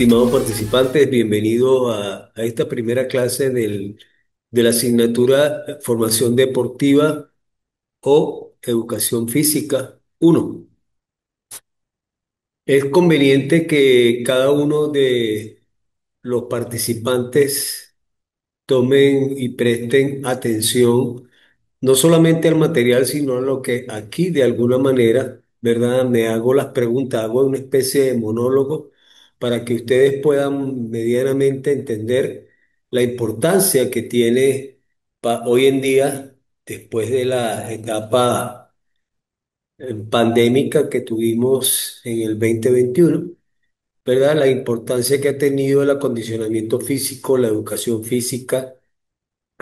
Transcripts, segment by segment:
Estimados participantes, bienvenidos a esta primera clase de la asignatura Formación Deportiva o Educación Física 1. Es conveniente que cada uno de los participantes tomen y presten atención no solamente al material, sino a lo que aquí de alguna manera, ¿verdad? Me hago las preguntas, hago una especie de monólogo para que ustedes puedan medianamente entender la importancia que tiene hoy en día, después de la etapa pandémica que tuvimos en el 2021, ¿verdad? La importancia que ha tenido el acondicionamiento físico, la educación física,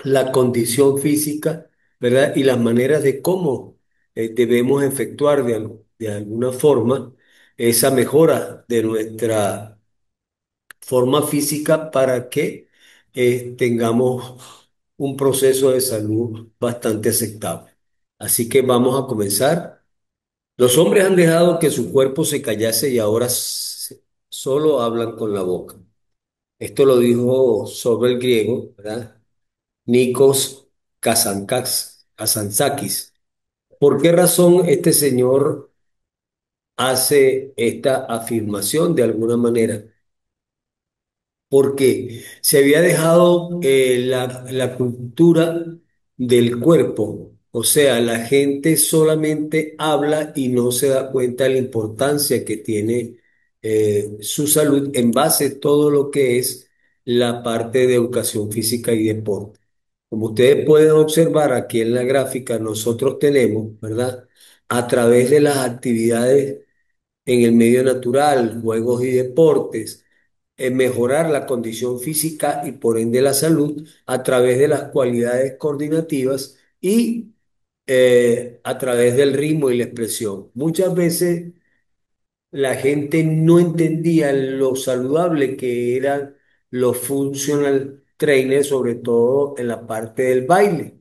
la condición física, ¿verdad? Y las maneras de cómo debemos efectuar de alguna forma esa mejora de nuestra forma física para que tengamos un proceso de salud bastante aceptable. Así que vamos a comenzar. Los hombres han dejado que su cuerpo se callase y ahora solo hablan con la boca. Esto lo dijo sobre el griego, ¿verdad? Nikos Kazantzakis. ¿Por qué razón este señor hace esta afirmación de alguna manera? Porque se había dejado la cultura del cuerpo, o sea, la gente solamente habla y no se da cuenta de la importancia que tiene su salud en base a todo lo que es la parte de educación física y deporte. Como ustedes pueden observar aquí en la gráfica, nosotros tenemos, ¿verdad? A través de las actividades en el medio natural, juegos y deportes, mejorar la condición física y por ende la salud a través de las cualidades coordinativas y a través del ritmo y la expresión. Muchas veces la gente no entendía lo saludable que eran los functional trainers, sobre todo en la parte del baile,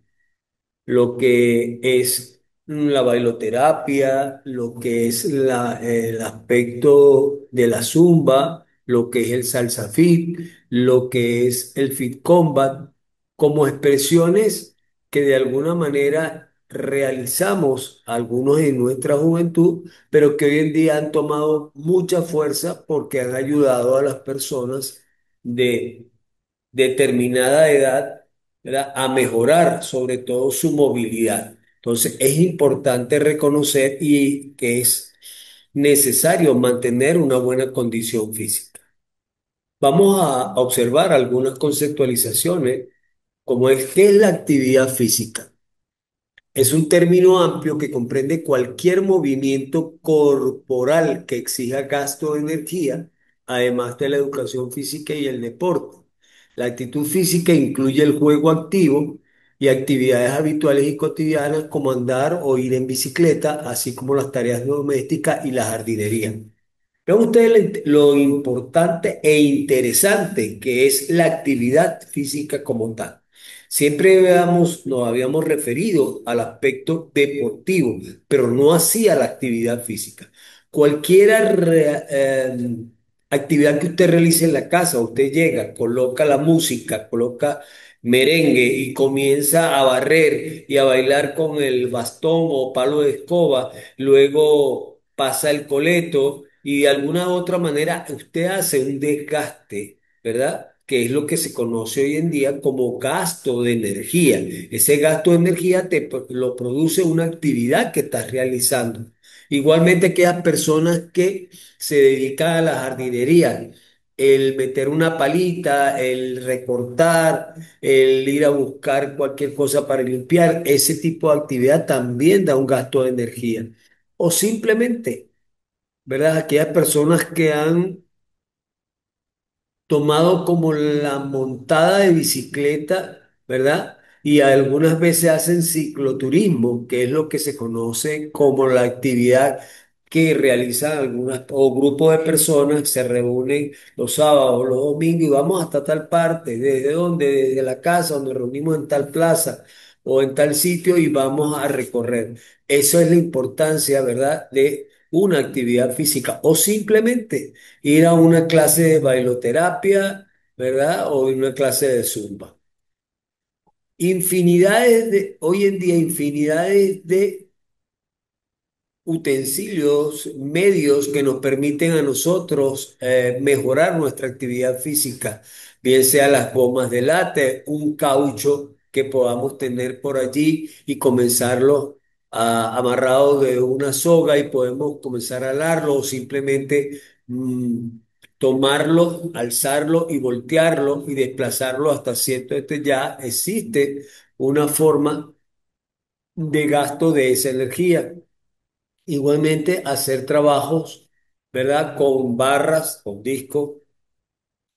lo que es la bailoterapia, lo que es el aspecto de la zumba, lo que es el salsa fit, lo que es el fit combat, como expresiones que de alguna manera realizamos algunos en nuestra juventud, pero que hoy en día han tomado mucha fuerza porque han ayudado a las personas de determinada edad, ¿verdad? A mejorar sobre todo su movilidad. Entonces es importante reconocer y que es necesario mantener una buena condición física. Vamos a observar algunas conceptualizaciones como es qué es la actividad física. Es un término amplio que comprende cualquier movimiento corporal que exija gasto de energía, además de la educación física y el deporte. La actitud física incluye el juego activo y actividades habituales y cotidianas como andar o ir en bicicleta, así como las tareas domésticas y la jardinería. Vean ustedes lo importante e interesante que es la actividad física como tal. Siempre nos habíamos referido al aspecto deportivo, pero no hacía la actividad física. Cualquier actividad que usted realice en la casa, usted llega, coloca la música, coloca merengue y comienza a barrer y a bailar con el bastón o palo de escoba, luego pasa el coleto y de alguna u otra manera usted hace un desgaste, ¿verdad? Que es lo que se conoce hoy en día como gasto de energía. Ese gasto de energía lo produce una actividad que estás realizando. Igualmente aquellas personas que se dedican a la jardinería, el meter una palita, el recortar, el ir a buscar cualquier cosa para limpiar, ese tipo de actividad también da un gasto de energía. O simplemente, ¿verdad? Aquellas personas que han tomado como la montada de bicicleta, ¿verdad? Y algunas veces hacen cicloturismo, que es lo que se conoce como la actividad que realizan algunas o grupos de personas, se reúnen los sábados, los domingos y vamos hasta tal parte, ¿desde dónde? Desde la casa, donde nos reunimos en tal plaza o en tal sitio y vamos a recorrer. Eso es la importancia, ¿verdad? una actividad física o simplemente ir a una clase de bailoterapia, ¿verdad? O una clase de zumba. Hoy en día, infinidades de utensilios, medios que nos permiten a nosotros mejorar nuestra actividad física, bien sea las gomas de látex, un caucho que podamos tener por allí y comenzarlo amarrado de una soga y podemos comenzar a alarlo o simplemente mm, tomarlo, alzarlo y voltearlo y desplazarlo hasta cierto, ya existe una forma de gasto de esa energía. Igualmente, hacer trabajos, ¿verdad? Con barras, con discos,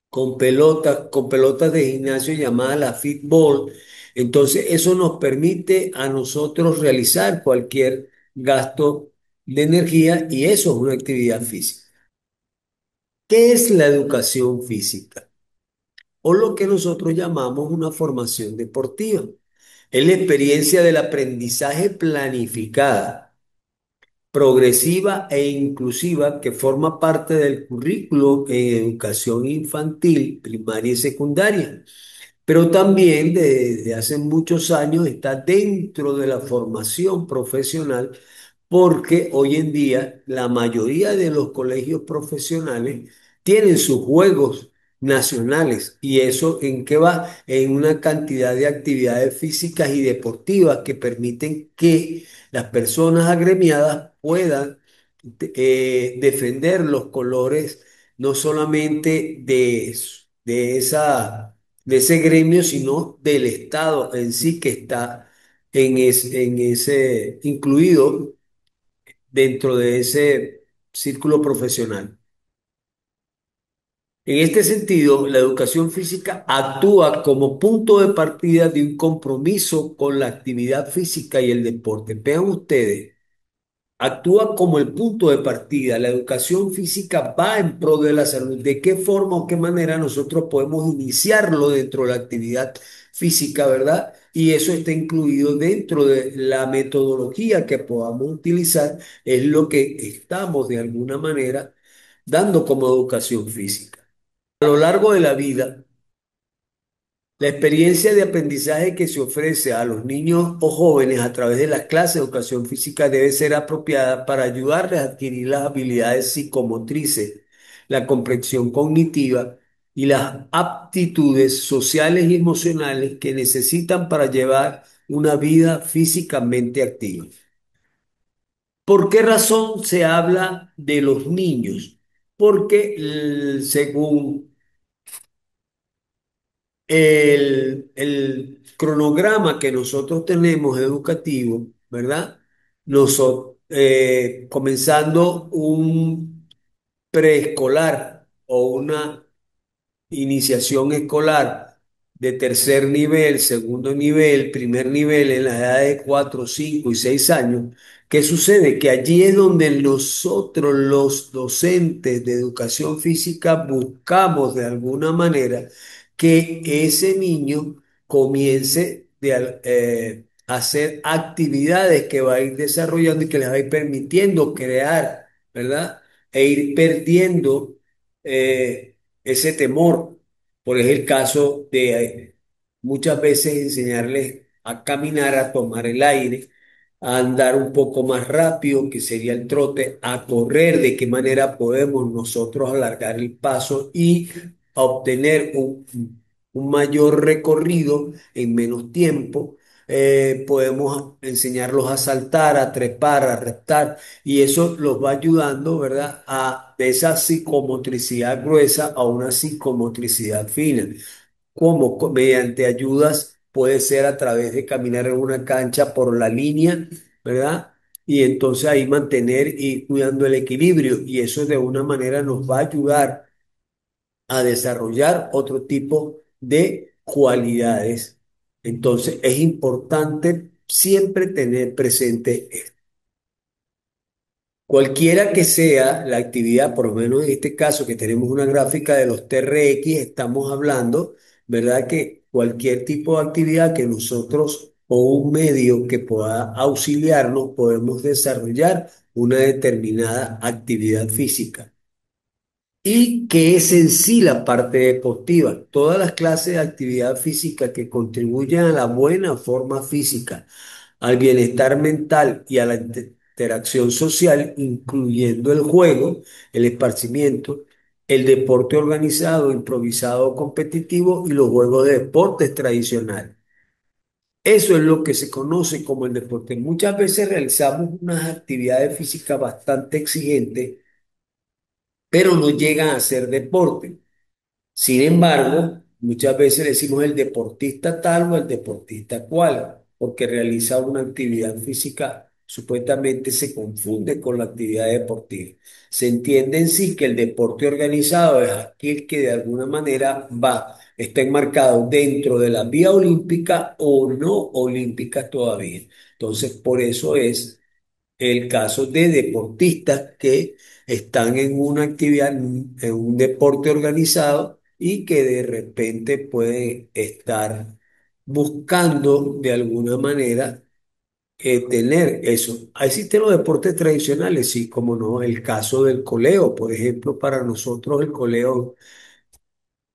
con pelotas de gimnasio llamadas la fitball. Entonces, eso nos permite a nosotros realizar cualquier gasto de energía y eso es una actividad física. ¿Qué es la educación física? O lo que nosotros llamamos una formación deportiva. Es la experiencia del aprendizaje planificada, progresiva e inclusiva que forma parte del currículo en educación infantil, primaria y secundaria, pero también desde hace muchos años está dentro de la formación profesional porque hoy en día la mayoría de los colegios profesionales tienen sus juegos nacionales y eso ¿en qué va? En una cantidad de actividades físicas y deportivas que permiten que las personas agremiadas puedan defender los colores no solamente de ese gremio, sino del Estado en sí que está en ese incluido dentro de ese círculo profesional. En este sentido, la educación física actúa como punto de partida de un compromiso con la actividad física y el deporte. Vean ustedes, actúa como el punto de partida. La educación física va en pro de la salud. ¿De qué forma o qué manera nosotros podemos iniciarlo dentro de la actividad física, verdad? Y eso está incluido dentro de la metodología que podamos utilizar. Es lo que estamos de alguna manera dando como educación física. A lo largo de la vida, la experiencia de aprendizaje que se ofrece a los niños o jóvenes a través de las clases de educación física debe ser apropiada para ayudarles a adquirir las habilidades psicomotrices, la comprensión cognitiva y las aptitudes sociales y emocionales que necesitan para llevar una vida físicamente activa. ¿Por qué razón se habla de los niños? Porque según el cronograma que nosotros tenemos educativo, ¿verdad? Comenzando un preescolar o una iniciación escolar de tercer nivel, segundo nivel, primer nivel en la edad de 4, 5 y 6 años, ¿qué sucede? Que allí es donde nosotros, los docentes de educación física, buscamos de alguna manera que ese niño comience a hacer actividades que va a ir desarrollando y que les va a ir permitiendo crear, ¿verdad? E ir perdiendo ese temor. Por es el caso de muchas veces enseñarles a caminar, a tomar el aire, a andar un poco más rápido, que sería el trote, a correr, de qué manera podemos nosotros alargar el paso y obtener un mayor recorrido en menos tiempo. Podemos enseñarlos a saltar, a trepar, a reptar, y eso los va ayudando, ¿verdad? De esa psicomotricidad gruesa a una psicomotricidad fina. Como mediante ayudas, puede ser a través de caminar en una cancha por la línea, ¿verdad? Y entonces ahí mantener y cuidando el equilibrio, y eso de una manera nos va a ayudar a desarrollar otro tipo de cualidades. Entonces es importante siempre tener presente esto. Cualquiera que sea la actividad, por lo menos en este caso que tenemos una gráfica de los TRX, estamos hablando, ¿verdad? Que cualquier tipo de actividad que nosotros o un medio que pueda auxiliarnos, podemos desarrollar una determinada actividad física. ¿Y qué es en sí la parte deportiva? Todas las clases de actividad física que contribuyen a la buena forma física, al bienestar mental y a la interacción social, incluyendo el juego, el esparcimiento, el deporte organizado, improvisado o competitivo y los juegos de deportes tradicionales. Eso es lo que se conoce como el deporte. Muchas veces realizamos unas actividades físicas bastante exigentes, pero no llegan a ser deporte. Sin embargo, muchas veces decimos el deportista tal o el deportista cual, porque realiza una actividad física, supuestamente se confunde con la actividad deportiva. Se entiende en sí que el deporte organizado es aquel que de alguna manera está enmarcado dentro de la vía olímpica o no olímpica todavía. Entonces, por eso es el caso de deportistas que están en una actividad, en un deporte organizado y que de repente pueden estar buscando de alguna manera tener eso. Existen los deportes tradicionales, sí, como no, el caso del coleo, por ejemplo, para nosotros el coleo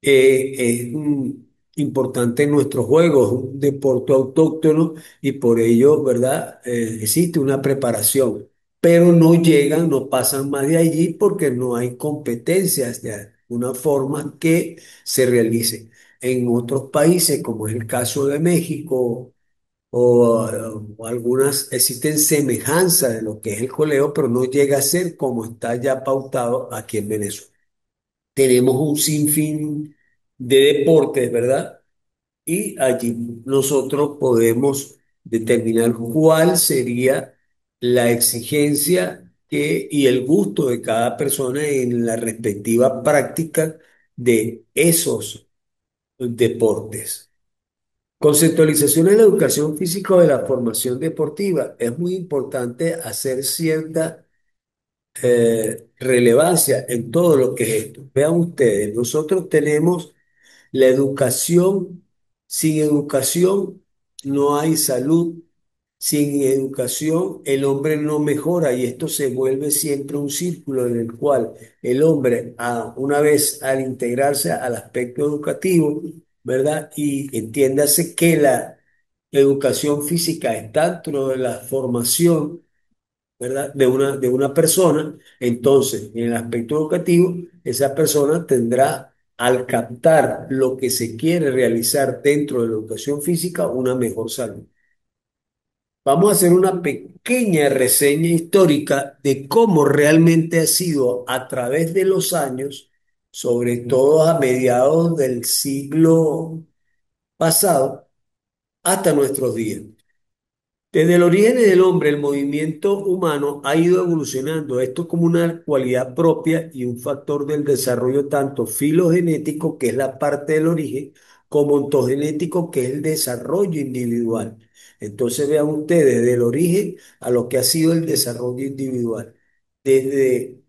es importante en nuestros juegos, un deporte autóctono y por ello, ¿verdad? Existe una preparación, pero no llegan, no pasan más de allí porque no hay competencias de una forma que se realice. En otros países, como es el caso de México, o algunas existen semejanzas de lo que es el coleo, pero no llega a ser como está ya pautado aquí en Venezuela. Tenemos un sinfín de deportes, ¿verdad? Y allí nosotros podemos determinar cuál sería la exigencia y el gusto de cada persona en la respectiva práctica de esos deportes. Conceptualización en la educación física o de la formación deportiva. Es muy importante hacer cierta relevancia en todo lo que es esto. Vean ustedes, nosotros tenemos la educación. Sin educación no hay salud. Sin educación el hombre no mejora y esto se vuelve siempre un círculo en el cual el hombre, una vez al integrarse al aspecto educativo, ¿verdad? Y entiéndase que la educación física está dentro de la formación, ¿verdad? De una persona, entonces, en el aspecto educativo, esa persona tendrá, al captar lo que se quiere realizar dentro de la educación física, una mejor salud. Vamos a hacer una pequeña reseña histórica de cómo realmente ha sido a través de los años, sobre todo a mediados del siglo pasado, hasta nuestros días. Desde el origen del hombre, el movimiento humano ha ido evolucionando, esto como una cualidad propia y un factor del desarrollo tanto filogenético, que es la parte del origen, como ontogenético, que es el desarrollo individual. Entonces vean ustedes, del origen a lo que ha sido el desarrollo individual. Desde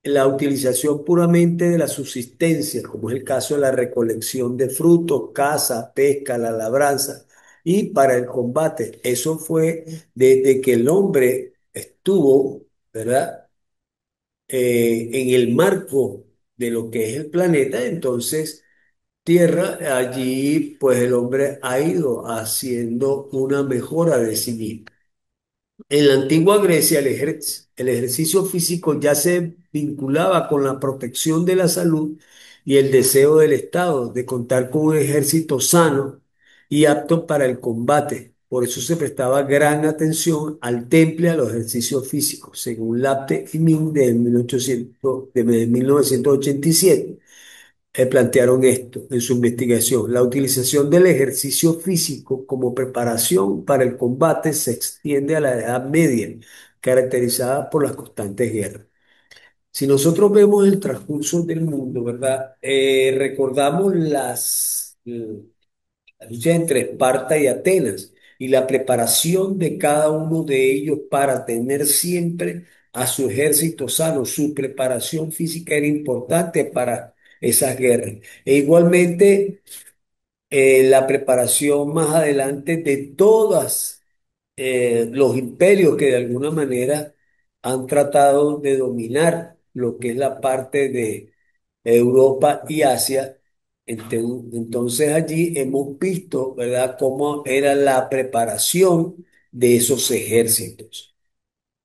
la utilización puramente de la subsistencia, como es el caso de la recolección de frutos, caza, pesca, la labranza, y para el combate. Eso fue desde que el hombre estuvo, ¿verdad? En el marco de lo que es el planeta, entonces Tierra, allí pues el hombre ha ido haciendo una mejora de sí mismo. En la antigua Grecia, el ejercicio físico ya se vinculaba con la protección de la salud y el deseo del Estado de contar con un ejército sano y apto para el combate. Por eso se prestaba gran atención al temple, a los ejercicios físicos, según Lapte y Min de 1987 plantearon esto en su investigación. La utilización del ejercicio físico como preparación para el combate se extiende a la Edad Media, caracterizada por las constantes guerras. Si nosotros vemos el transcurso del mundo, ¿verdad? Recordamos la lucha entre Esparta y Atenas y la preparación de cada uno de ellos para tener siempre a su ejército sano. Su preparación física era importante para esas guerras. E igualmente la preparación más adelante de todas los imperios que de alguna manera han tratado de dominar lo que es la parte de Europa y Asia. Entonces allí hemos visto, ¿verdad?, cómo era la preparación de esos ejércitos.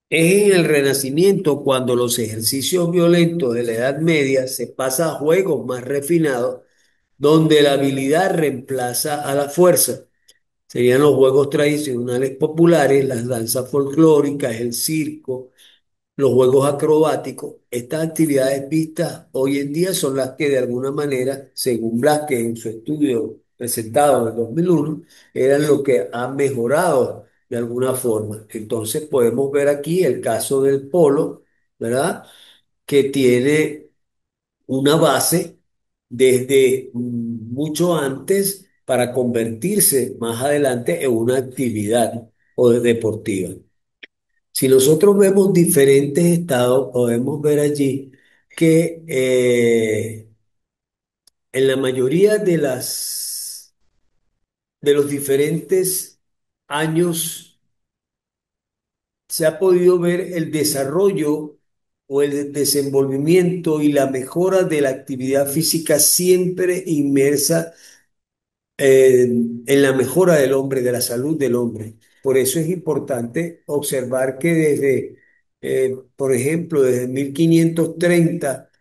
Es en el Renacimiento cuando los ejercicios violentos de la Edad Media se pasan a juegos más refinados, donde la habilidad reemplaza a la fuerza. Serían los juegos tradicionales populares, las danzas folclóricas, el circo, los juegos acrobáticos. Estas actividades vistas hoy en día son las que de alguna manera, según Blasquez en su estudio presentado en el 2001, eran lo que han mejorado de alguna forma. Entonces podemos ver aquí el caso del polo, ¿verdad? Que tiene una base desde mucho antes para convertirse más adelante en una actividad o deportiva. Si nosotros vemos diferentes estados, podemos ver allí que en la mayoría de los diferentes años se ha podido ver el desarrollo o el desenvolvimiento y la mejora de la actividad física siempre inmersa en la mejora del hombre, de la salud del hombre. Por eso es importante observar que desde, por ejemplo, desde 1530,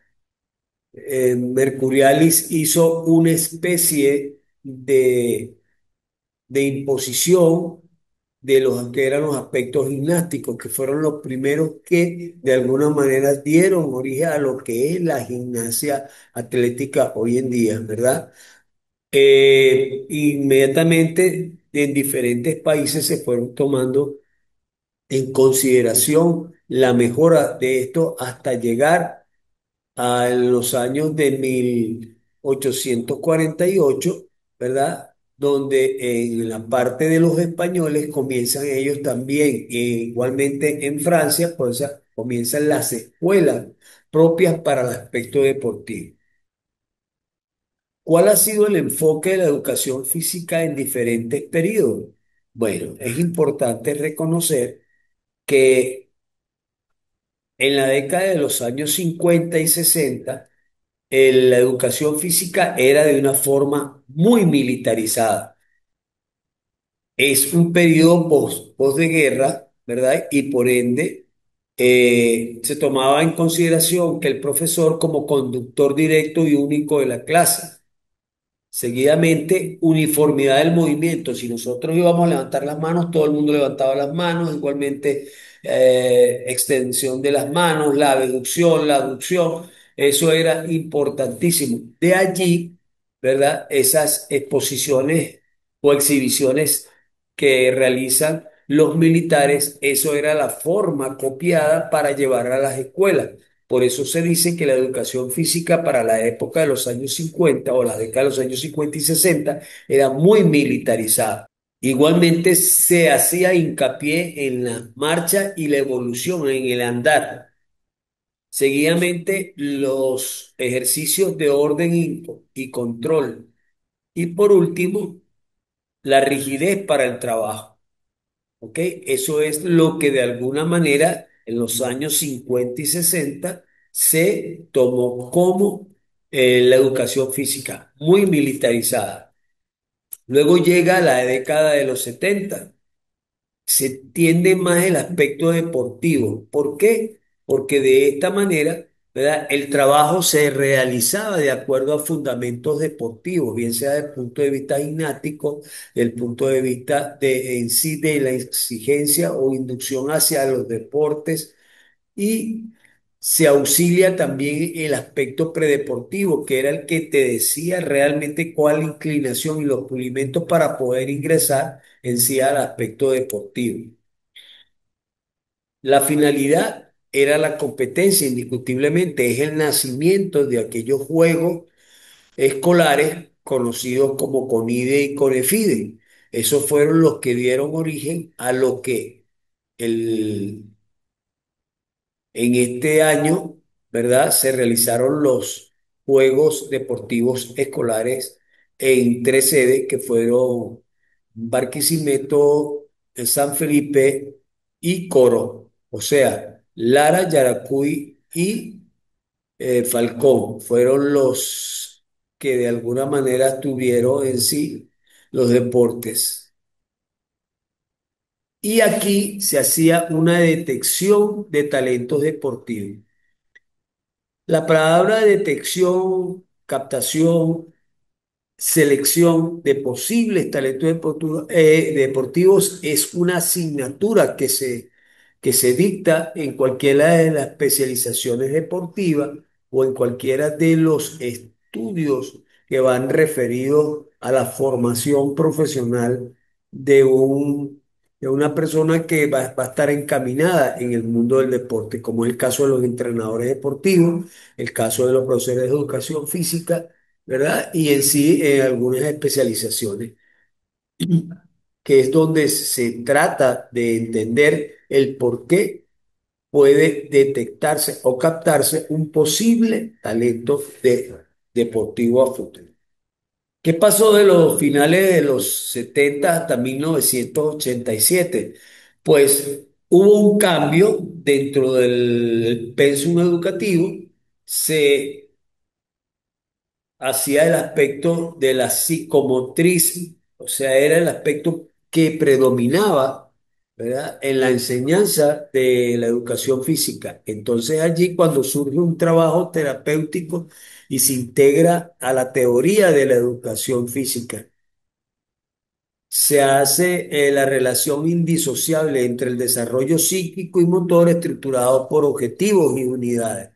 Mercurialis hizo una especie de imposición de los que eran los aspectos gimnásticos, que fueron los primeros que de alguna manera dieron origen a lo que es la gimnasia atlética hoy en día, ¿verdad? Inmediatamente en diferentes países se fueron tomando en consideración la mejora de esto hasta llegar a los años de 1848, ¿verdad? Donde en la parte de los españoles comienzan ellos también, igualmente en Francia, pues comienzan las escuelas propias para el aspecto deportivo. ¿Cuál ha sido el enfoque de la educación física en diferentes periodos? Bueno, es importante reconocer que en la década de los años 50 y 60, la educación física era de una forma muy militarizada. Es un periodo post de guerra, ¿verdad? Y por ende se tomaba en consideración que el profesor como conductor directo y único de la clase. Seguidamente, uniformidad del movimiento. Si nosotros íbamos a levantar las manos, todo el mundo levantaba las manos. Igualmente, extensión de las manos, la abducción, la aducción. Eso era importantísimo. De allí, ¿verdad? Esas exposiciones o exhibiciones que realizan los militares, eso era la forma copiada para llevar a las escuelas. Por eso se dice que la educación física para la época de los años 50 o la década de los años 50 y 60 era muy militarizada. Igualmente se hacía hincapié en la marcha y la evolución, en el andar. Seguidamente los ejercicios de orden y control. Y por último, la rigidez para el trabajo. ¿Ok? Eso es lo que de alguna manera en los años 50 y 60 se tomó como la educación física, muy militarizada. Luego llega la década de los 70, se tiende más el aspecto deportivo. ¿Por qué? Porque de esta manera, ¿verdad? El trabajo se realizaba de acuerdo a fundamentos deportivos, bien sea desde el punto de vista gimnástico, del punto de vista de, en sí de la exigencia o inducción hacia los deportes y se auxilia también el aspecto predeportivo, que era el que te decía realmente cuál inclinación y los pulimentos para poder ingresar en sí al aspecto deportivo. La finalidad era la competencia, indiscutiblemente, es el nacimiento de aquellos juegos escolares conocidos como CONIDE y CONEFIDE. Esos fueron los que dieron origen a lo que el en este año, ¿verdad? Se realizaron los Juegos Deportivos Escolares en tres sedes que fueron Barquisimeto, San Felipe y Coro. O sea, Lara, Yaracuy y Falcón fueron los que de alguna manera tuvieron en sí los deportes. Y aquí se hacía una detección de talentos deportivos. La palabra detección, captación, selección de posibles talentos deportivos es una asignatura que se dicta en cualquiera de las especializaciones deportivas o en cualquiera de los estudios que van referidos a la formación profesional de de una persona que va a estar encaminada en el mundo del deporte, como es el caso de los entrenadores deportivos, el caso de los profesores de educación física, ¿verdad? Y en sí algunas especializaciones, que es donde se trata de entender el por qué puede detectarse o captarse un posible talento deportivo a futuro. ¿Qué pasó de los finales de los 70 hasta 1987? Pues hubo un cambio dentro del pensum educativo, se hacía el aspecto de la psicomotriz, o sea, era el aspecto que predominaba, ¿verdad? En la enseñanza de la educación física. Entonces allí cuando surge un trabajo terapéutico y se integra a la teoría de la educación física, se hace la relación indisociable entre el desarrollo psíquico y motor estructurado por objetivos y unidades.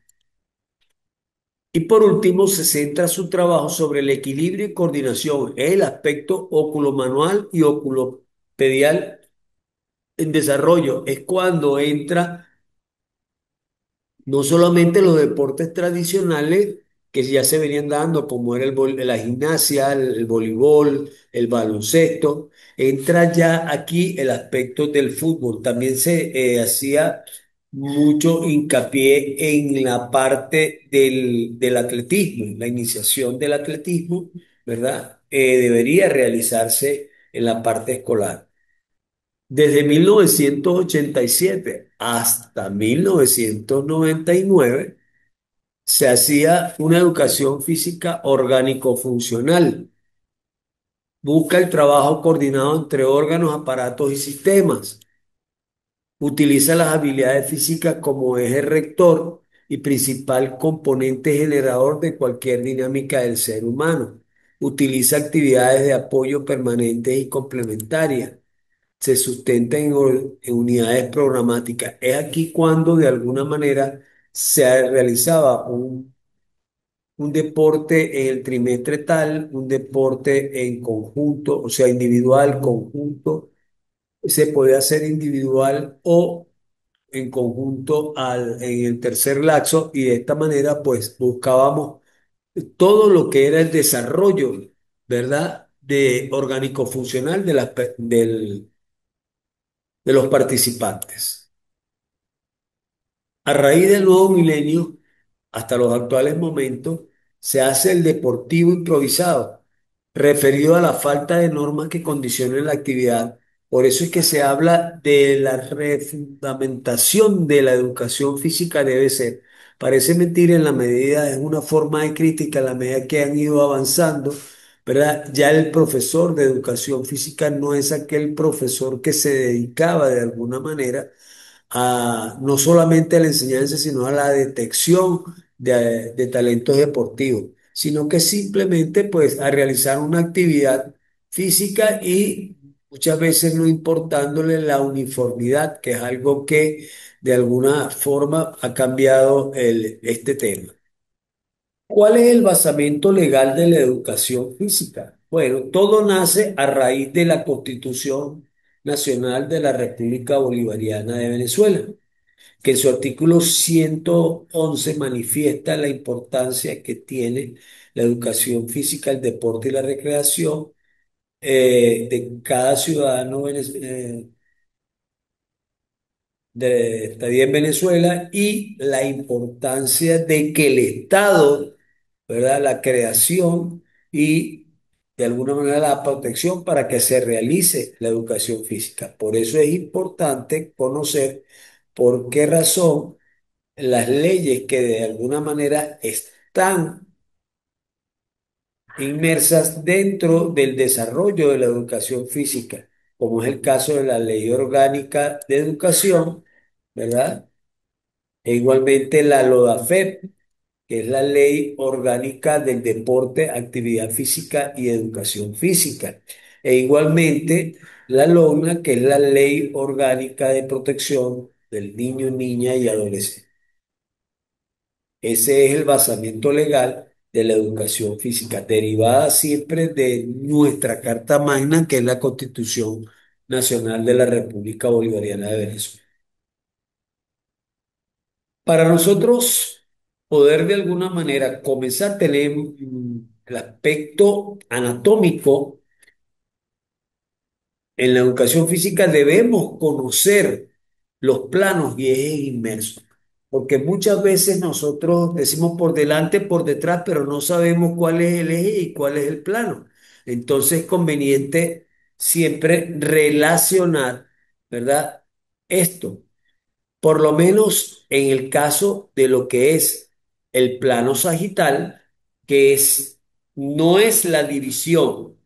Y por último, se centra su trabajo sobre el equilibrio y coordinación, el aspecto oculomanual y oculopedial en desarrollo. Es cuando entra no solamente los deportes tradicionales que ya se venían dando, como era la gimnasia, el voleibol, el baloncesto, entra ya aquí el aspecto del fútbol. También se hacía mucho hincapié en la parte del atletismo, la iniciación del atletismo, ¿verdad? Debería realizarse en la parte escolar. Desde 1987 hasta 1999 se hacía una educación física orgánico-funcional. Busca el trabajo coordinado entre órganos, aparatos y sistemas. Utiliza las habilidades físicas como eje rector y principal componente generador de cualquier dinámica del ser humano. Utiliza actividades de apoyo permanentes y complementarias. Se sustenta en unidades programáticas. Es aquí cuando de alguna manera se realizaba un deporte en el trimestre tal, un deporte en conjunto, o sea, individual, conjunto, se podía hacer individual o en conjunto en el tercer lapso y de esta manera pues buscábamos todo lo que era el desarrollo, ¿verdad? De orgánico funcional de los participantes. A raíz del nuevo milenio, hasta los actuales momentos, se hace el deportivo improvisado, referido a la falta de normas que condicionen la actividad. Por eso es que se habla de la refundamentación de la educación física debe ser. Parece mentira en la medida, es una forma de crítica a la medida que han ido avanzando, ¿verdad? Ya el profesor de educación física no es aquel profesor que se dedicaba de alguna manera no solamente a la enseñanza, sino a la detección de talentos deportivos, sino que simplemente pues a realizar una actividad física y muchas veces no importándole la uniformidad, que es algo que de alguna forma ha cambiado este tema. ¿Cuál es el basamento legal de la educación física? Bueno, todo nace a raíz de la Constitución Nacional de la República Bolivariana de Venezuela, que en su artículo 111 manifiesta la importancia que tiene la educación física, el deporte y la recreación de cada ciudadano de estadía en Venezuela y la importancia de que el Estado, ¿verdad? La creación y de alguna manera la protección para que se realice la educación física. Por eso es importante conocer ¿Por qué razón las leyes que de alguna manera están inmersas dentro del desarrollo de la educación física, como es el caso de la Ley Orgánica de Educación, ¿verdad? E igualmente la LODAFEP, que es la Ley Orgánica del Deporte, Actividad Física y Educación Física. E igualmente la LONA, que es la Ley Orgánica de Protección del Niño, Niña y Adolescente. Ese es el basamento legal de la educación física, derivada siempre de nuestra Carta Magna, que es la Constitución Nacional de la República Bolivariana de Venezuela. Para nosotros poder de alguna manera comenzar a tener el aspecto anatómico en la educación física, debemos conocer los planos y ejes inmersos, porque muchas veces nosotros decimos por delante, por detrás, pero no sabemos cuál es el eje y cuál es el plano. Entonces es conveniente siempre relacionar, ¿verdad? Esto, por lo menos en el caso de lo que es el plano sagital, que es, no es la división,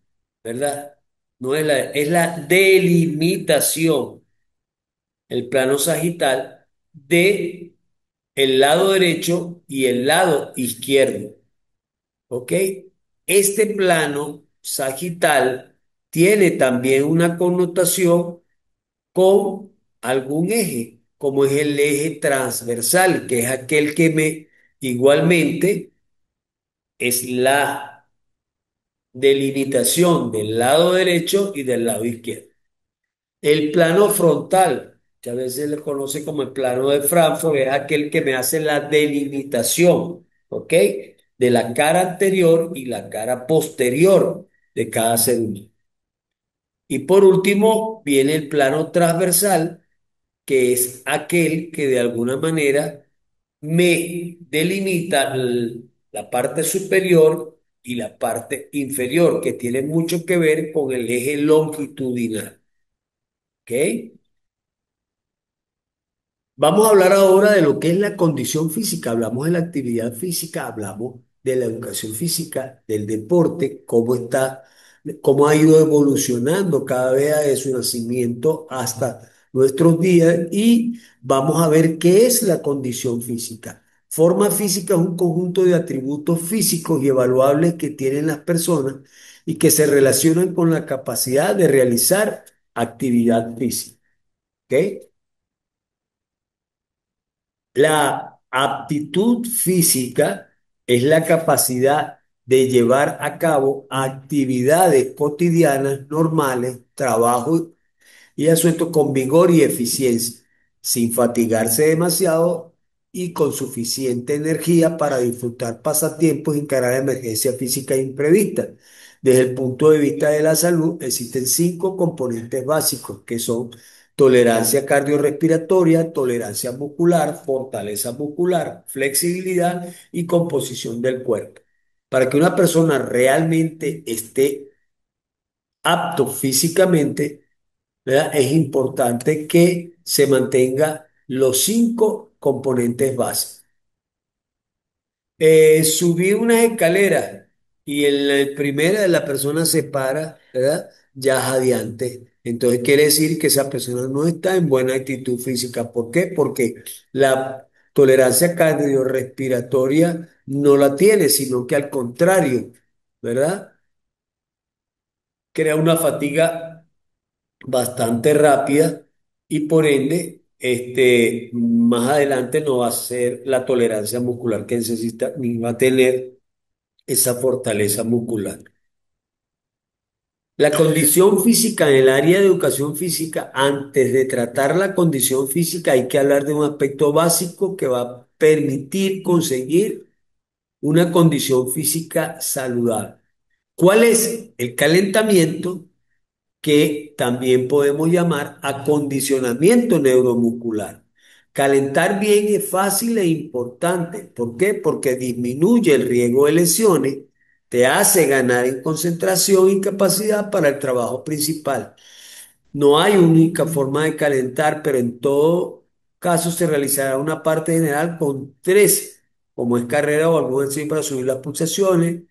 ¿verdad? No es es la delimitación, el plano sagital de el lado derecho y el lado izquierdo, ¿ok? Este plano sagital tiene también una connotación con algún eje, como es el eje transversal, que es aquel que me igualmente es la delimitación del lado derecho y del lado izquierdo. El plano frontal, que a veces le conoce como el plano de Frankfurt, es aquel que me hace la delimitación, ¿ok? De la cara anterior y la cara posterior de cada ser humano. Y por último, viene el plano transversal, que es aquel que de alguna manera me delimita la parte superior y la parte inferior, que tiene mucho que ver con el eje longitudinal, ¿ok? Vamos a hablar ahora de lo que es la condición física. Hablamos de la actividad física, hablamos de la educación física, del deporte, cómo está, cómo ha ido evolucionando cada vez desde su nacimiento hasta nuestros días y vamos a ver qué es la condición física. Forma física es un conjunto de atributos físicos y evaluables que tienen las personas y que se relacionan con la capacidad de realizar actividad física. ¿Ok? La aptitud física es la capacidad de llevar a cabo actividades cotidianas normales, trabajo y asueto con vigor y eficiencia, sin fatigarse demasiado y con suficiente energía para disfrutar pasatiempos y encarar emergencias físicas imprevistas. Desde el punto de vista de la salud, existen cinco componentes básicos que son tolerancia cardiorrespiratoria, tolerancia muscular, fortaleza muscular, flexibilidad y composición del cuerpo. Para que una persona realmente esté apto físicamente, ¿verdad? Es importante que se mantenga los cinco componentes básicos. Subir unas escaleras y en la primera de la persona se para, ¿verdad? Ya jadeante. Entonces quiere decir que esa persona no está en buena actitud física. ¿Por qué? Porque la tolerancia cardiorrespiratoria no la tiene, sino que al contrario, ¿verdad? Crea una fatiga bastante rápida y por ende, más adelante no va a ser la tolerancia muscular que necesita ni va a tener esa fortaleza muscular. La condición física en el área de educación física, antes de tratar la condición física, hay que hablar de un aspecto básico que va a permitir conseguir una condición física saludable. ¿Cuál es el calentamiento? Que también podemos llamar acondicionamiento neuromuscular. Calentar bien es fácil e importante. ¿Por qué? Porque disminuye el riesgo de lesiones, te hace ganar en concentración y capacidad para el trabajo principal. No hay única forma de calentar, pero en todo. casos se realizará una parte general con tres, como es carrera o algún ejercicio para subir las pulsaciones,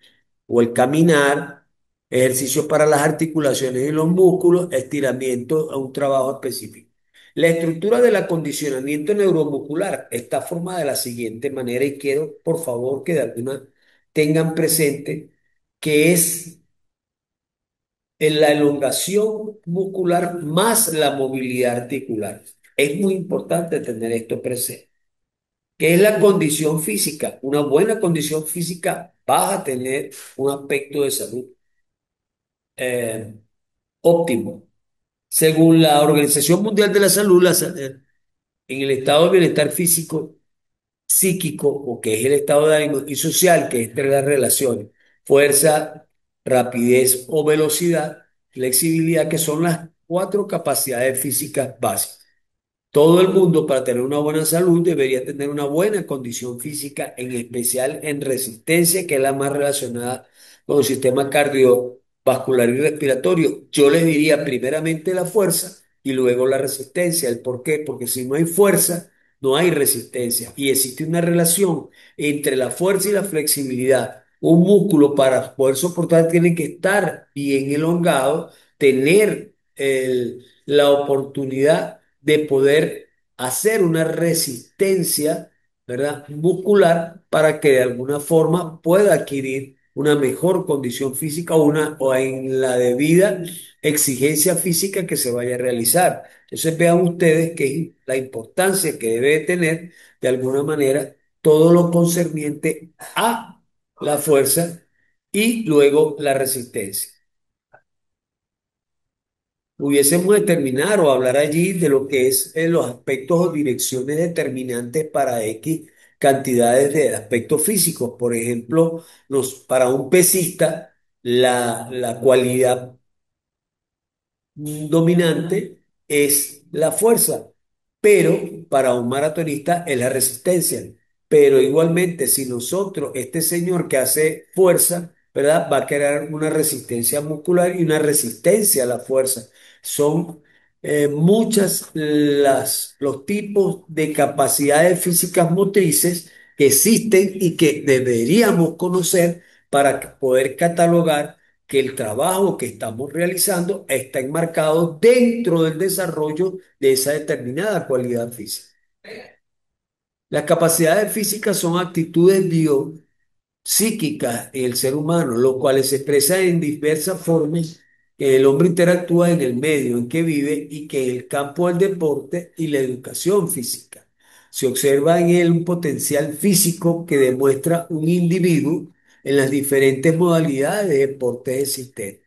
o el caminar, ejercicios para las articulaciones y los músculos, estiramiento a un trabajo específico. La estructura del acondicionamiento neuromuscular está formada de la siguiente manera y quiero, por favor, que de alguna tengan presente que es en la elongación muscular más la movilidad articular. Es muy importante tener esto presente. ¿Qué es la condición física? Una buena condición física va a tener un aspecto de salud eh, óptimo. Según la Organización Mundial de la Salud, en el estado de bienestar físico, psíquico, o que es el estado de ánimo, y social, que es entre las relaciones, fuerza, rapidez o velocidad, flexibilidad, que son las cuatro capacidades físicas básicas. Todo el mundo para tener una buena salud debería tener una buena condición física, en especial en resistencia, que es la más relacionada con el sistema cardiovascular y respiratorio. Yo les diría primeramente la fuerza y luego la resistencia. ¿El por qué? Porque si no hay fuerza, no hay resistencia. Y existe una relación entre la fuerza y la flexibilidad. Un músculo para poder soportar tiene que estar bien elongado, tener la oportunidad de poder hacer una resistencia, ¿verdad? Muscular para que de alguna forma pueda adquirir una mejor condición física o en la debida exigencia física que se vaya a realizar. Entonces vean ustedes que es la importancia que debe tener de alguna manera todo lo concerniente a la fuerza y luego la resistencia. Pudiésemos determinar o hablar allí de lo que es los aspectos o direcciones determinantes para X cantidades de aspectos físicos. Por ejemplo, para un pesista, la cualidad dominante es la fuerza, pero para un maratonista es la resistencia. Pero igualmente, si nosotros, este señor que hace fuerza, ¿verdad? Va a crear una resistencia muscular y una resistencia a la fuerza. Son muchas los tipos de capacidades físicas motrices que existen y que deberíamos conocer para poder catalogar que el trabajo que estamos realizando está enmarcado dentro del desarrollo de esa determinada cualidad física. Las capacidades físicas son actitudes biopsíquicas en el ser humano, los cuales se expresan en diversas formas que el hombre interactúa en el medio en que vive y que en el campo del deporte y la educación física. Se observa en él un potencial físico que demuestra un individuo en las diferentes modalidades de deporte existentes.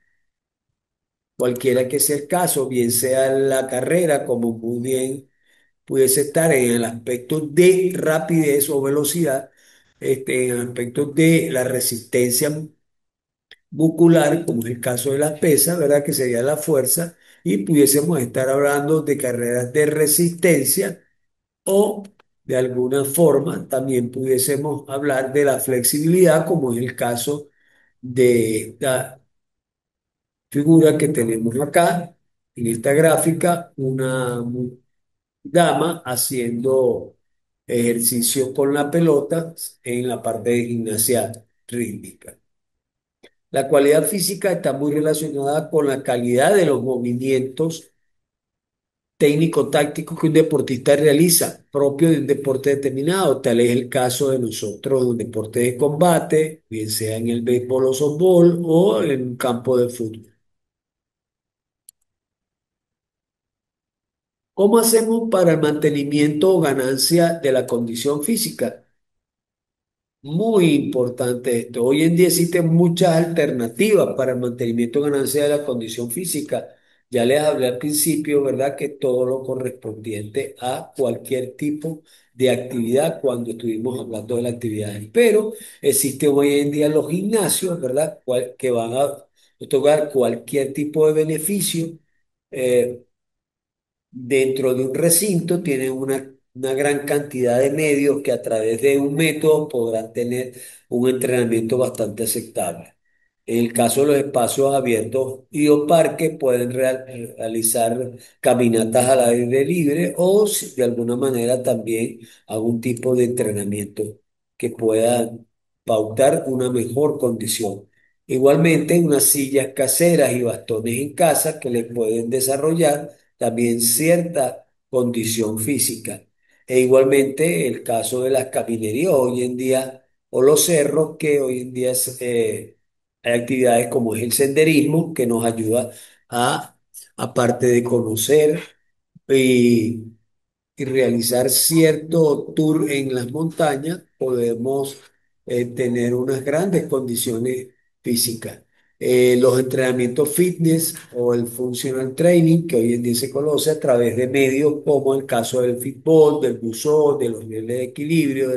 Cualquiera que sea el caso, bien sea la carrera, como muy bien pudiese estar en el aspecto de rapidez o velocidad, en el aspecto de la resistencia muscular, como es el caso de las pesas, ¿verdad? Que sería la fuerza, y pudiésemos estar hablando de carreras de resistencia o de alguna forma también pudiésemos hablar de la flexibilidad, como es el caso de la figura que tenemos acá en esta gráfica, una dama haciendo ejercicio con la pelota en la parte de gimnasia rítmica. La cualidad física está muy relacionada con la calidad de los movimientos técnico-tácticos que un deportista realiza, propio de un deporte determinado. Tal es el caso de nosotros, de un deporte de combate, bien sea en el béisbol o softball o en un campo de fútbol. ¿Cómo hacemos para el mantenimiento o ganancia de la condición física? Muy importante esto. Hoy en día existen muchas alternativas para el mantenimiento o ganancia de la condición física. Ya les hablé al principio, ¿verdad? Que todo lo correspondiente a cualquier tipo de actividad cuando estuvimos hablando de la actividad. Pero existen hoy en día los gimnasios, ¿verdad? Que van a otorgar cualquier tipo de beneficio. eh, Dentro de un recinto tienen una gran cantidad de medios que a través de un método podrán tener un entrenamiento bastante aceptable. En el caso de los espacios abiertos y o parques, pueden realizar caminatas al aire libre o de alguna manera también algún tipo de entrenamiento que pueda pautar una mejor condición. Igualmente, unas sillas caseras y bastones en casa que le pueden desarrollar también cierta condición física. E igualmente el caso de las caminerías hoy en día o los cerros que hoy en día hay actividades como es el senderismo que nos ayuda a, aparte de conocer y, y realizar cierto tour en las montañas, podemos tener unas grandes condiciones físicas. Los entrenamientos fitness o el functional training, que hoy en día se conoce a través de medios como el caso del fútbol, del buzón, de los niveles de equilibrio,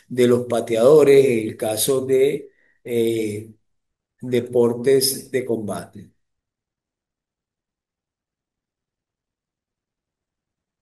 de los pateadores, el caso de deportes de combate.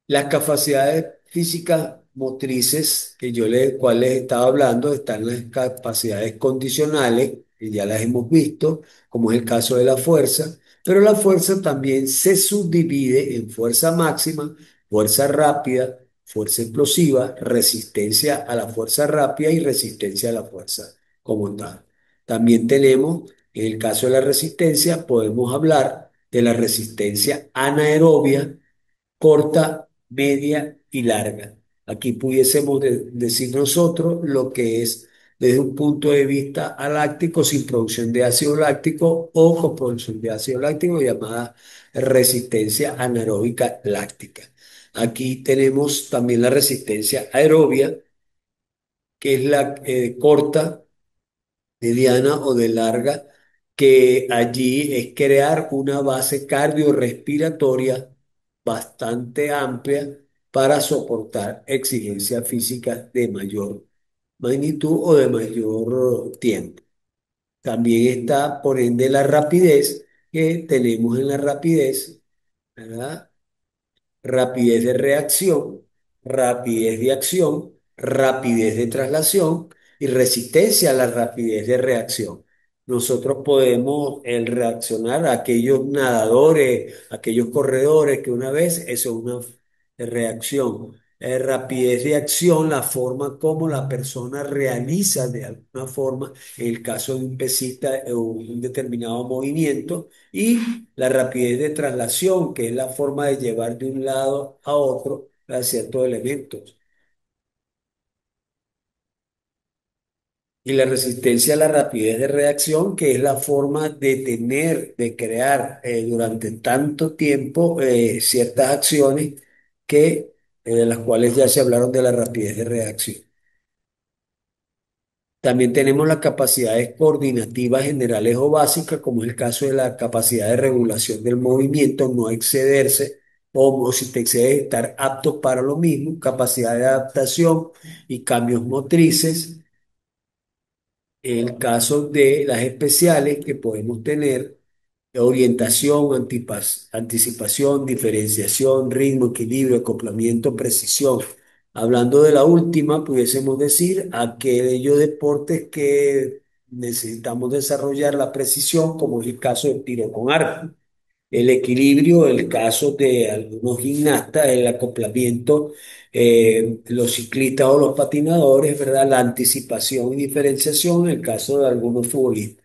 Las capacidades físicas motrices que cuales estaba hablando, están las capacidades condicionales, que ya las hemos visto, como es el caso de la fuerza, pero la fuerza también se subdivide en fuerza máxima, fuerza rápida, fuerza explosiva, resistencia a la fuerza rápida y resistencia a la fuerza como tal. También tenemos, en el caso de la resistencia, podemos hablar de la resistencia anaerobia corta, media y larga. Aquí pudiésemos decir nosotros lo que es desde un punto de vista aláctico sin producción de ácido láctico o con producción de ácido láctico llamada resistencia anaeróbica láctica. Aquí tenemos también la resistencia aerobia, que es la corta, mediana o de larga, que allí es crear una base cardiorrespiratoria bastante amplia para soportar exigencias físicas de mayor magnitud o de mayor tiempo. También está, por ende, la rapidez, que tenemos en la rapidez, ¿verdad? Rapidez de reacción, rapidez de acción, rapidez de traslación y resistencia a la rapidez de reacción. Nosotros podemos el reaccionar a aquellos nadadores, aquellos corredores que una vez, eso es una reacción. Rapidez de acción, la forma como la persona realiza de alguna forma, en el caso de un pesista, un determinado movimiento y la rapidez de traslación, que es la forma de llevar de un lado a otro a ciertos elementos. Y la resistencia a la rapidez de reacción, que es la forma de tener, de crear durante tanto tiempo ciertas acciones que, de las cuales ya se hablaron de la rapidez de reacción. También tenemos las capacidades coordinativas generales o básicas, como es el caso de la capacidad de regulación del movimiento, no excederse, o si te excedes, estar apto para lo mismo, capacidad de adaptación y cambios motrices. El caso de las especiales que podemos tener orientación, anticipación, diferenciación, ritmo, equilibrio, acoplamiento, precisión. Hablando de la última, pudiésemos decir aquellos deportes que necesitamos desarrollar la precisión, como es el caso del tiro con arco. El equilibrio, el caso de algunos gimnastas, el acoplamiento, los ciclistas o los patinadores, ¿verdad? La anticipación y diferenciación, en el caso de algunos futbolistas.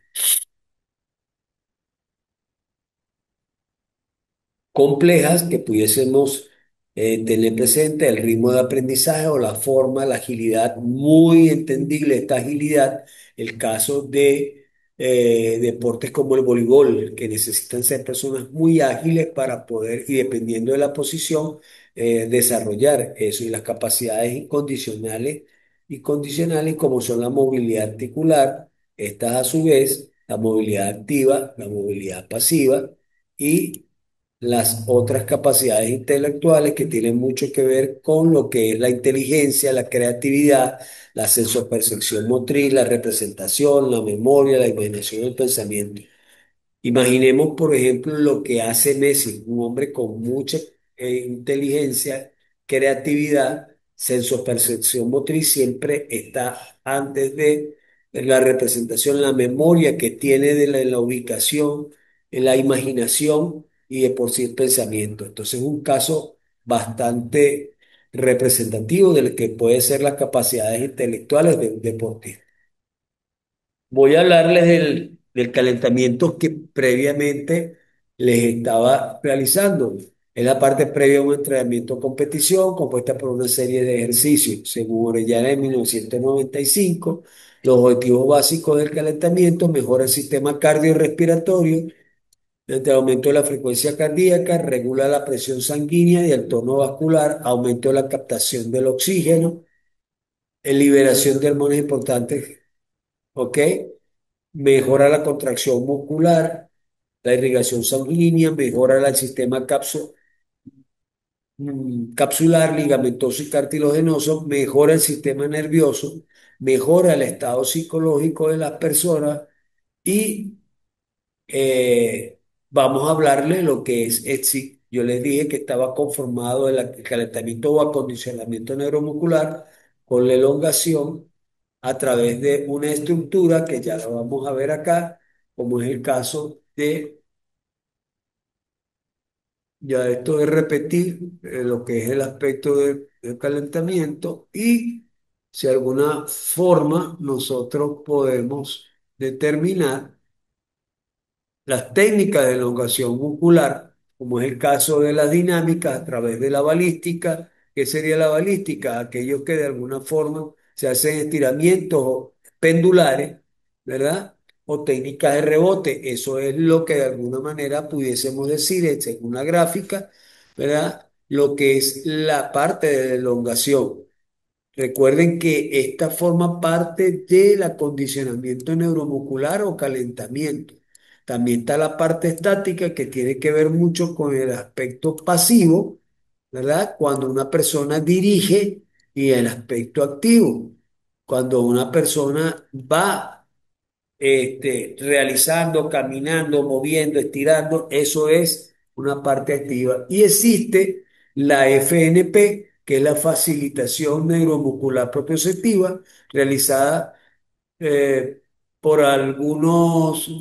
Complejas que pudiésemos tener presente el ritmo de aprendizaje o la forma, la agilidad, muy entendible esta agilidad, el caso de deportes como el voleibol, que necesitan ser personas muy ágiles para poder, y dependiendo de la posición, desarrollar eso y las capacidades incondicionales y condicionales como son la movilidad articular, estas a su vez, la movilidad activa, la movilidad pasiva y las otras capacidades intelectuales que tienen mucho que ver con lo que es la inteligencia, la creatividad, la sensopercepción motriz, la representación, la memoria, la imaginación y el pensamiento. Imaginemos, por ejemplo, lo que hace Messi, un hombre con mucha inteligencia, creatividad, sensopercepción motriz, siempre está antes de. la representación, la memoria que tiene de la ubicación, la imaginación y de por sí el pensamiento. Entonces es un caso bastante representativo de lo que puede ser las capacidades intelectuales de un deportista. Voy a hablarles del calentamiento que previamente les estaba realizando. Es la parte previa a un entrenamiento o competición compuesta por una serie de ejercicios. Según Orellana en 1995, los objetivos básicos del calentamiento: mejora el sistema cardiorrespiratorio mediante el aumento de la frecuencia cardíaca, regula la presión sanguínea y el tono vascular, aumento de la captación del oxígeno, liberación de hormonas importantes, ¿ok? Mejora la contracción muscular, la irrigación sanguínea, mejora el sistema capsular, ligamentoso y cartilaginoso, mejora el sistema nervioso, mejora el estado psicológico de las personas y vamos a hablarle lo que es ETSI. Yo les dije que estaba conformado el calentamiento o acondicionamiento neuromuscular con la elongación a través de una estructura que ya lo vamos a ver acá, como es el caso de, ya esto es repetir lo que es el aspecto del calentamiento y si de alguna forma nosotros podemos determinar las técnicas de elongación muscular, como es el caso de las dinámicas a través de la balística. ¿Qué sería la balística? Aquellos que de alguna forma se hacen estiramientos pendulares, ¿verdad? O técnicas de rebote. Eso es lo que de alguna manera pudiésemos decir, según una gráfica, ¿verdad? Lo que es la parte de la elongación. Recuerden que esta forma parte del acondicionamiento neuromuscular o calentamiento. También está la parte estática que tiene que ver mucho con el aspecto pasivo, ¿verdad? Cuando una persona dirige y el aspecto activo. Cuando una persona va realizando, caminando, moviendo, estirando, eso es una parte activa. Y existe la FNP, que es la facilitación neuromuscular propioceptiva, realizada eh, por algunos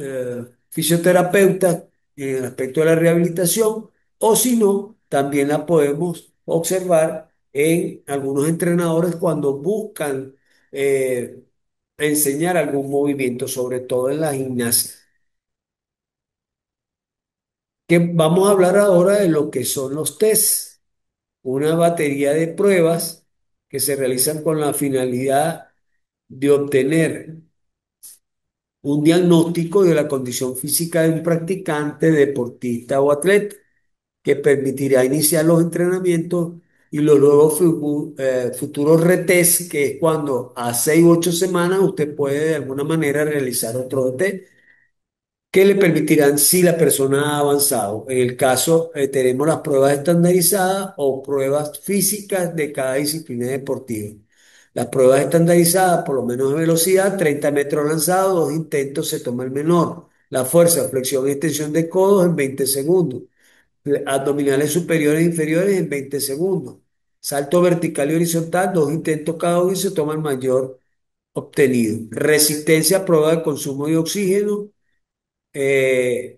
fisioterapeutas en el aspecto de la rehabilitación, o si no, también la podemos observar en algunos entrenadores cuando buscan eh, enseñar algún movimiento, sobre todo en la gimnasia. Que vamos a hablar ahora de lo que son los tests, una batería de pruebas que se realizan con la finalidad de obtener un diagnóstico de la condición física de un practicante, deportista o atleta, que permitirá iniciar los entrenamientos y los nuevos futuros retest, que es cuando a 6 u 8 semanas usted puede de alguna manera realizar otro test que le permitirán si la persona ha avanzado. En el caso, tenemos las pruebas estandarizadas o pruebas físicas de cada disciplina deportiva. Las pruebas estandarizadas, por lo menos de velocidad, 30 metros lanzados, 2 intentos se toma el menor. La fuerza, flexión y extensión de codos en 20 segundos. Abdominales superiores e inferiores en 20 segundos. Salto vertical y horizontal, 2 intentos cada uno y se toma el mayor obtenido. Resistencia a prueba de consumo de oxígeno, el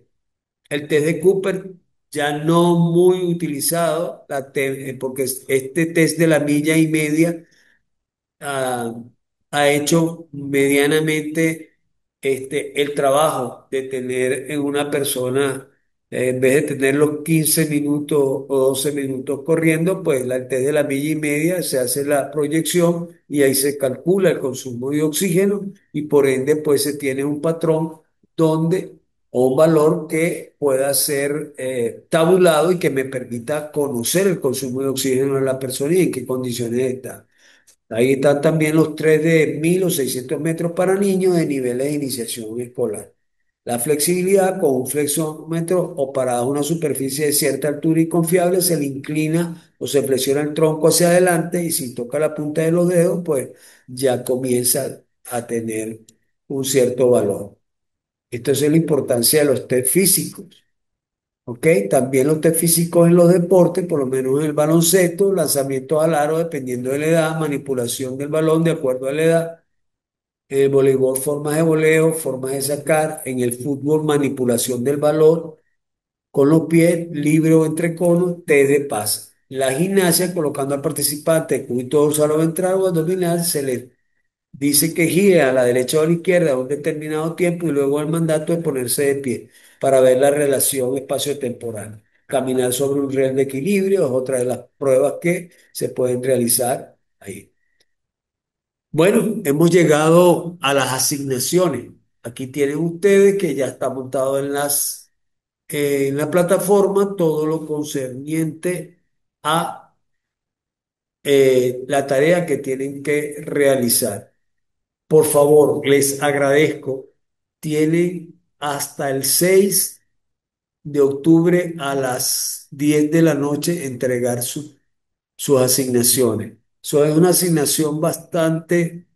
test de Cooper ya no muy utilizado, porque este test de la milla y media ha, ha hecho medianamente el trabajo de tener en una persona, en vez de tener los 15 minutos o 12 minutos corriendo, pues el test de la milla y media se hace la proyección y ahí se calcula el consumo de oxígeno y por ende pues se tiene un patrón donde o un valor que pueda ser tabulado y que me permita conocer el consumo de oxígeno de la persona y en qué condiciones está. Ahí están también los 3 de 1.000 o 600 metros para niños de niveles de iniciación escolar. La flexibilidad con un flexómetro o para una superficie de cierta altura y confiable se le inclina o se flexiona el tronco hacia adelante y si toca la punta de los dedos, pues ya comienza a tener un cierto valor. Esto es la importancia de los test físicos. ¿Ok? También los test físicos en los deportes, por lo menos en el baloncesto, lanzamientos al aro dependiendo de la edad, manipulación del balón de acuerdo a la edad, En el voleibol, formas de voleo, formas de sacar. En el fútbol, manipulación del balón con los pies, libre o entre conos, test de pase. La gimnasia, colocando al participante cúbito dorsal o ventral o abdominal, se le dice que gire a la derecha o a la izquierda un determinado tiempo y luego el mandato de ponerse de pie para ver la relación espacio-temporal. Caminar sobre un riel de equilibrio es otra de las pruebas que se pueden realizar ahí. Bueno, hemos llegado a las asignaciones. Aquí tienen ustedes que ya está montado en la plataforma todo lo concerniente a la tarea que tienen que realizar. Por favor, les agradezco. Tienen hasta el 6 de octubre a las 10 de la noche entregar sus asignaciones. Eso es una asignación bastante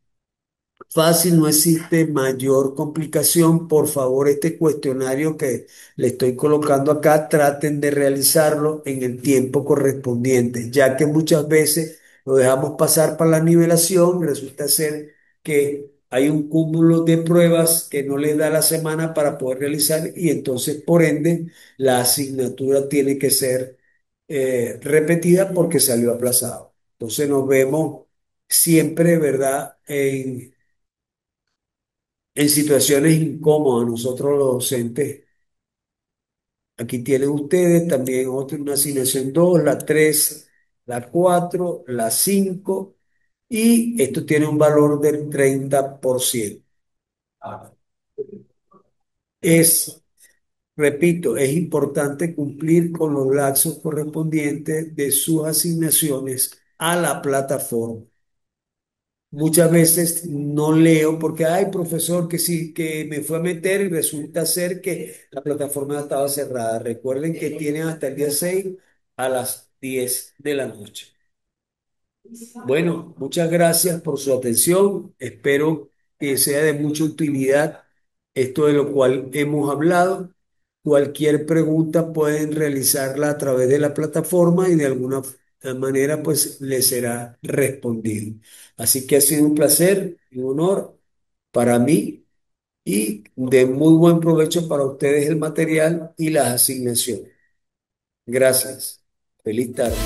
fácil, no existe mayor complicación. Por favor, este cuestionario que le estoy colocando acá, traten de realizarlo en el tiempo correspondiente, ya que muchas veces lo dejamos pasar para la nivelación, resulta ser que hay un cúmulo de pruebas que no les da la semana para poder realizar y entonces, por ende, la asignatura tiene que ser repetida porque salió aplazado. Entonces nos vemos siempre, ¿verdad? En situaciones incómodas, nosotros los docentes, aquí tienen ustedes también otra, una asignación 2 la 3 la 4 la 5 y esto tiene un valor del 30%. Es, repito, es importante cumplir con los lapsos correspondientes de sus asignaciones a la plataforma. Muchas veces no leo porque, ay, profesor, que sí, que me fue a meter y resulta ser que la plataforma estaba cerrada. Recuerden que tienen hasta el día 6 a las 10 de la noche. Bueno, muchas gracias por su atención. Espero que sea de mucha utilidad esto de lo cual hemos hablado. Cualquier pregunta pueden realizarla a través de la plataforma y de alguna manera pues les será respondido. Así que ha sido un placer y un honor para mí y de muy buen provecho para ustedes el material y las asignaciones. Gracias. Feliz tarde.